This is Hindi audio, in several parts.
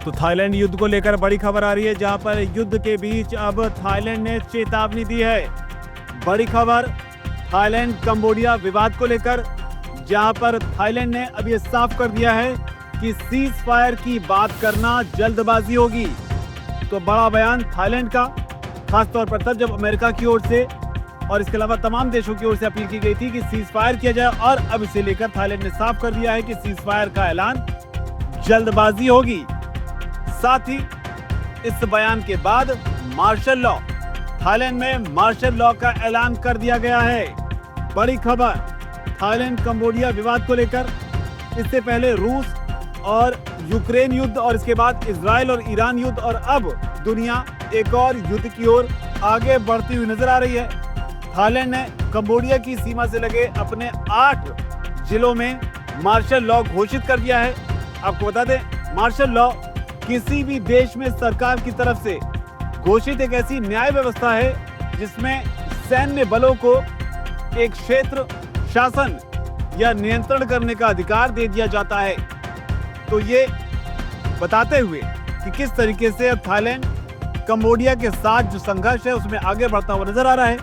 तो थाईलैंड युद्ध को लेकर बड़ी खबर आ रही है, जहां पर युद्ध के बीच अब थाईलैंड ने चेतावनी दी है। बड़ी खबर थाईलैंड कंबोडिया विवाद को लेकर, जहां पर थाईलैंड ने अब ये साफ कर दिया है कि सीज फायर की बात करना जल्दबाजी होगी। तो बड़ा बयान थाईलैंड का, खासतौर पर तब जब अमेरिका की ओर से और इसके अलावा तमाम देशों की ओर से अपील की गई थी कि सीज फायर किया जाए, और अब इसे लेकर थाईलैंड ने साफ कर दिया है कि सीज फायर का ऐलान जल्दबाजी होगी। साथ ही इस बयान के बाद मार्शल लॉ, थाईलैंड में मार्शल लॉ का ऐलान कर दिया गया है। बड़ी खबर थाईलैंड कंबोडिया विवाद को लेकर, इससे पहले रूस और यूक्रेन युद्ध, और इसके बाद इजराइल और ईरान युद्ध, और अब दुनिया एक और युद्ध की ओर आगे बढ़ती हुई नजर आ रही है। थाईलैंड ने कंबोडिया की सीमा से लगे अपने 8 जिलों में मार्शल लॉ घोषित कर दिया है। आपको बता दें, मार्शल लॉ किसी भी देश में सरकार की तरफ से घोषित एक ऐसी न्याय व्यवस्था है जिसमें सैन्य बलों को एक क्षेत्र शासन या नियंत्रण करने का अधिकार दे दिया जाता है। तो ये बताते हुए कि किस तरीके से अब थाईलैंड कंबोडिया के साथ जो संघर्ष है उसमें आगे बढ़ता हुआ नजर आ रहा है।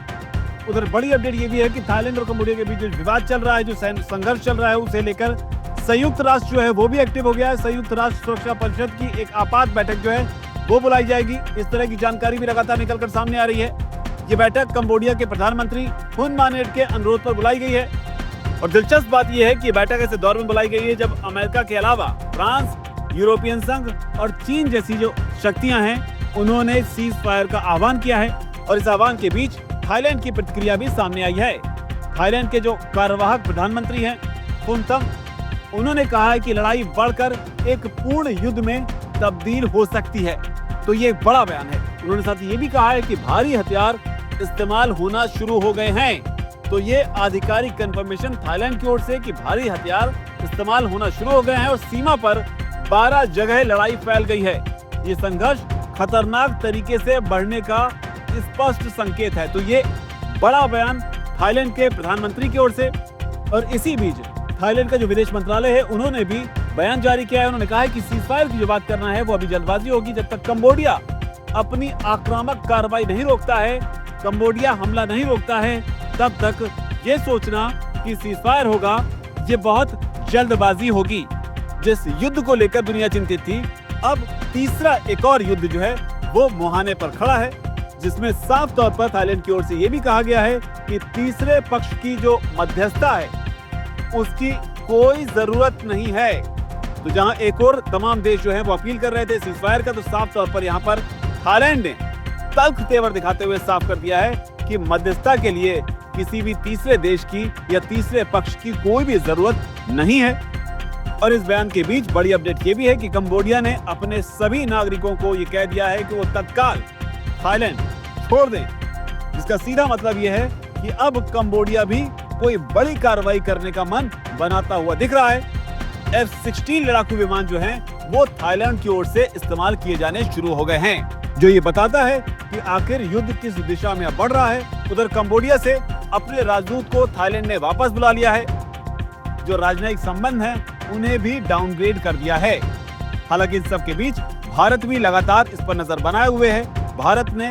उधर बड़ी अपडेट ये भी है कि थाईलैंड और कंबोडिया के बीच जो विवाद चल रहा है, जो संघर्ष चल रहा है, उसे लेकर संयुक्त राष्ट्र जो है वो भी एक्टिव हो गया है। संयुक्त राष्ट्र सुरक्षा परिषद की एक आपात बैठक जो है वो बुलाई जाएगी। इस तरह की जानकारी भी लगातार निकलकर सामने आ रही है। ये बैठक कंबोडिया के प्रधानमंत्री हुन मानेट के अनुरोध पर बुलाई गई है। और दिलचस्प बात यह है कि बैठक ऐसे दौर में बुलाई गई है जब अमेरिका के अलावा फ्रांस, यूरोपियन संघ और चीन जैसी जो शक्तियां हैं, उन्होंने सीज फायर का आह्वान किया है। और इस आह्वान के बीच थाईलैंड की प्रतिक्रिया भी सामने आई है। थाईलैंड के जो कार्यवाहक प्रधानमंत्री हैं फुनथम, उन्होंने कहा है कि लड़ाई बढ़कर एक पूर्ण युद्ध में तब्दील हो सकती है। तो ये एक बड़ा बयान है। उन्होंने साथ ही ये भी कहा है कि भारी हथियार इस्तेमाल होना शुरू हो गए हैं। तो ये आधिकारिक कंफर्मेशन थाईलैंड की ओर से कि भारी हथियार इस्तेमाल होना शुरू हो गए हैं और सीमा पर 12 जगह लड़ाई फैल गई है। ये संघर्ष खतरनाक तरीके से बढ़ने का स्पष्ट संकेत है। तो ये बड़ा बयान थाईलैंड के प्रधानमंत्री की ओर से। और इसी बीच थाईलैंड का जो विदेश मंत्रालय है, उन्होंने भी बयान जारी किया है। उन्होंने कहा है कि सीजफायर की जो बात करना है वो अभी जल्दबाजी होगी। जब तक कंबोडिया अपनी आक्रामक कार्रवाई नहीं रोकता है, कंबोडिया हमला नहीं रोकता है, तब तक ये सोचना कि सीजफायर होगा, ये बहुत जल्दबाजी होगी। जिस युद्ध को लेकर दुनिया चिंतित थी, अब तीसरा एक और युद्ध जो है वो मुहाने पर खड़ा है, जिसमें साफ तौर पर थाईलैंड की ओर से ये भी कहा गया है कि तीसरे पक्ष की जो मध्यस्थता है उसकी कोई जरूरत नहीं है। तो जहां एक और तमाम देश जो हैं वो अपील कर रहे थे सीजफायर का, तो साफ तौर पर यहां पर थाईलैंड ने तल्ख तेवर दिखाते हुए साफ कर दिया है कि मध्यस्थता के लिए किसी भी तीसरे देश की या तीसरे पक्ष की कोई भी जरूरत नहीं है। और इस बयान के बीच बड़ी अपडेट ये भी है कि कंबोडिया ने अपने सभी नागरिकों को ये कह दिया है कि वो तत्काल थाईलैंड छोड़ दें, जिसका सीधा मतलब यह है कि अब कंबोडिया भी कोई बड़ी कार्रवाई करने का मन बनाता हुआ दिख रहा है। F-16 लड़ाकू विमान जो हैं वो थाईलैंड की ओर से इस्तेमाल किए जाने शुरू हो गए हैं, जो ये बताता है कि आखिर युद्ध किस दिशा में बढ़ रहा है। उधर कंबोडिया से अपने राजदूत को थाईलैंड ने वापस बुला लिया है। जो राजनयिक संबंध हैं उन्हें भी डाउनग्रेड कर दिया है। हालांकि इन सब के बीच भारत भी लगातार इस पर नजर बनाए हुए है। भारत ने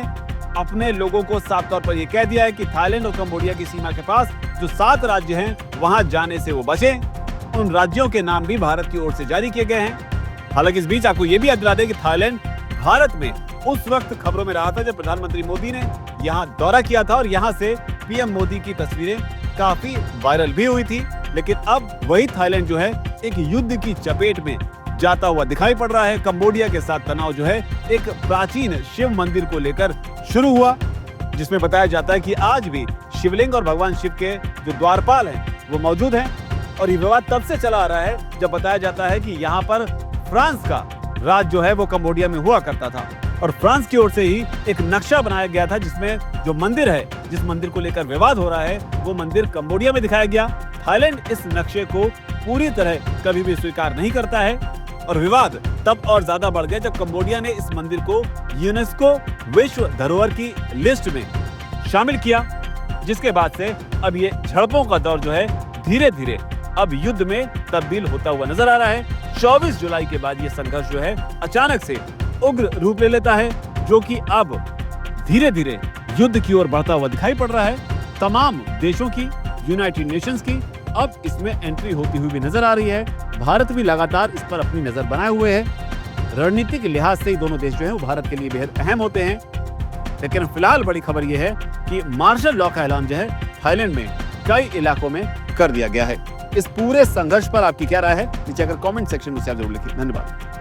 अपने लोगों को साफ तौर पर यह कह दिया है कि थाईलैंड और कंबोडिया की सीमा के पास जो 7 राज्य हैं वहां जाने से वो बचें। उन राज्यों के नाम भी भारत की ओर से जारी किए गए हैं। हालांकि इस बीच आपको यह भी याद दिला दें कि थाईलैंड भारत में उस वक्त खबरों में रहा था जब प्रधानमंत्री मोदी ने यहाँ दौरा किया था, और यहाँ से पीएम मोदी की तस्वीरें काफी वायरल भी हुई थी। लेकिन अब वही थाईलैंड जो है एक युद्ध की चपेट में जाता हुआ दिखाई पड़ रहा है। कंबोडिया के साथ तनाव जो है एक प्राचीन शिव मंदिर को लेकर शुरू हुआ, जिसमें बताया जाता है कि आज भी शिवलिंग और भगवान शिव के जो द्वारपाल हैं वो मौजूद हैं। और ये विवाद तब से चला आ रहा है जब बताया जाता है कि यहाँ पर फ्रांस का राज जो है वो कंबोडिया में हुआ करता था, और फ्रांस की ओर से ही एक नक्शा बनाया गया था जिसमें जो मंदिर है, जिस मंदिर को लेकर विवाद हो रहा है, वो मंदिर कंबोडिया में दिखाया गया। थाईलैंड इस नक्शे को पूरी तरह कभी भी स्वीकार नहीं करता है, और विवाद तब और ज्यादा बढ़ गया जब कंबोडिया ने इस मंदिर को यूनेस्को विश्व धरोहर की लिस्ट में शामिल किया, जिसके बाद से अब ये झड़पों का दौर जो है धीरे धीरे अब युद्ध में तब्दील होता हुआ नजर आ रहा है। 24 जुलाई के बाद ये संघर्ष जो है अचानक से उग्र रूप ले लेता है, जो कि अब धीरे धीरे युद्ध की ओर बढ़ता हुआ दिखाई पड़ रहा है। तमाम देशों की, यूनाइटेड नेशंस की अब इसमें एंट्री होती हुई भी नजर आ रही है। भारत भी लगातार इस पर अपनी नजर बनाए हुए है। रणनीतिक लिहाज से दोनों देश जो है वो भारत के लिए बेहद अहम होते हैं। लेकिन फिलहाल बड़ी खबर यह है कि मार्शल लॉ का ऐलान जो है थाईलैंड में कई इलाकों में कर दिया गया है। इस पूरे संघर्ष पर आपकी क्या राय है? नीचे अगर कमेंट सेक्शन में जरूर लिखिए। धन्यवाद।